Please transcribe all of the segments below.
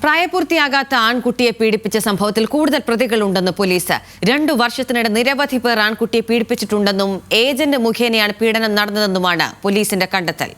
പ്രായപൂർത്തിയാകാത്ത ആൺകുട്ടിയെ പീഡിപ്പിച്ച സംഭവത്തിൽ കൂടുതൽ പ്രതികളുണ്ടെന്ന് പോലീസ്. 2 വർഷത്തിനിടെ നിരവധി പേർ ആൺകുട്ടിയെ പീഡിപ്പിച്ചിട്ടുണ്ടെന്നും ഏജന്റ് മുഖേനയാണ് പീഡനം നടന്നതെന്നുമാണ് പോലീസിന്റെ കണ്ടെത്തൽ.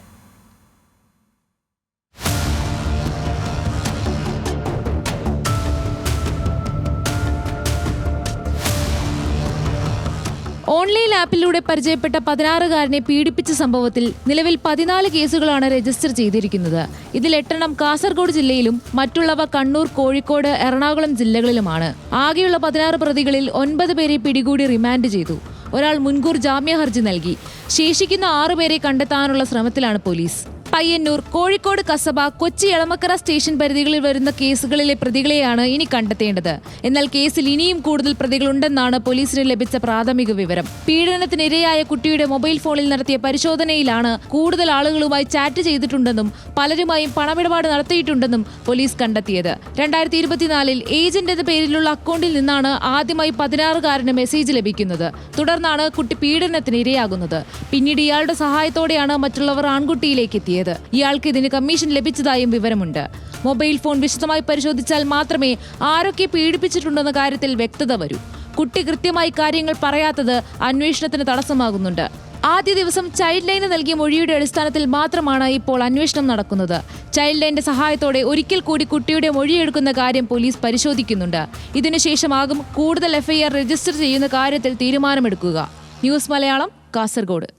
ഓൺലൈൻ ആപ്പിലൂടെ പരിചയപ്പെട്ട 16-കാരനെ പീഡിപ്പിച്ച സംഭവത്തിൽ നിലവിൽ 14 കേസുകളാണ് രജിസ്റ്റർ ചെയ്തിരിക്കുന്നത്. ഇതിൽ 8 കാസർഗോഡ് ജില്ലയിലും മറ്റുള്ളവ കണ്ണൂർ, കോഴിക്കോട്, എറണാകുളം ജില്ലകളിലുമാണ്. ആകെയുള്ള 16 പ്രതികളിൽ 9 പേരെ പിടികൂടി റിമാൻഡ് ചെയ്തു. ഒരാൾ മുൻകൂർ ജാമ്യ ഹർജി നൽകി. ശേഷിക്കുന്ന 6 പേരെ കണ്ടെത്താനുള്ള ശ്രമത്തിലാണ് പോലീസ്. പയ്യന്നൂർ, കോഴിക്കോട് കസബ, കൊച്ചി എളമക്കര സ്റ്റേഷൻ പരിധികളിൽ വരുന്ന കേസുകളിലെ പ്രതികളെയാണ് ഇനി കണ്ടെത്തേണ്ടത്. എന്നാൽ കേസിൽ ഇനിയും കൂടുതൽ പ്രതികളുണ്ടെന്നാണ് പോലീസിന് ലഭിച്ച പ്രാഥമിക വിവരം. പീഡനത്തിനിരയായ കുട്ടിയുടെ മൊബൈൽ ഫോണിൽ നടത്തിയ പരിശോധനയിലാണ് കൂടുതൽ ആളുകളുമായി ചാറ്റ് ചെയ്തിട്ടുണ്ടെന്നും പലരുമായും പണമിടപാട് നടത്തിയിട്ടുണ്ടെന്നും പോലീസ് കണ്ടെത്തിയത്. 2024 ഏജന്റ് എന്ന പേരിലുള്ള അക്കൗണ്ടിൽ നിന്നാണ് ആദ്യമായി 16-കാരന് മെസ്സേജ് ലഭിക്കുന്നത്. തുടർന്നാണ് കുട്ടി പീഡനത്തിന് ഇരയാകുന്നത്. പിന്നീട് ഇയാളുടെ സഹായത്തോടെയാണ് മറ്റുള്ളവർ ആൺകുട്ടിയിലേക്ക് എത്തിയത്. ഇയാൾക്ക് ഇതിന് കമ്മീഷൻ ലഭിച്ചതായും വിവരമുണ്ട്. മൊബൈൽ ഫോൺ വിശദമായി പരിശോധിച്ചാൽ മാത്രമേ ആരൊക്കെ പീഡിപ്പിച്ചിട്ടുണ്ടെന്ന കാര്യത്തിൽ വ്യക്തത വരൂ. കുട്ടി കൃത്യമായി കാര്യങ്ങൾ പറയാത്തത് അന്വേഷണത്തിന് തടസ്സമാകുന്നുണ്ട്. ആദ്യ ദിവസം ചൈൽഡ് ലൈന് നൽകിയ മൊഴിയുടെ അടിസ്ഥാനത്തിൽ മാത്രമാണ് ഇപ്പോൾ അന്വേഷണം നടക്കുന്നത്. ചൈൽഡ് ലൈന്റെ സഹായത്തോടെ ഒരിക്കൽ കൂടി കുട്ടിയുടെ മൊഴിയെടുക്കുന്ന കാര്യം പോലീസ് പരിശോധിക്കുന്നുണ്ട്. ഇതിനുശേഷമാകും കൂടുതൽ FIR രജിസ്റ്റർ ചെയ്യുന്ന കാര്യത്തിൽ തീരുമാനമെടുക്കുക. ന്യൂസ് മലയാളം, കാസർഗോഡ്.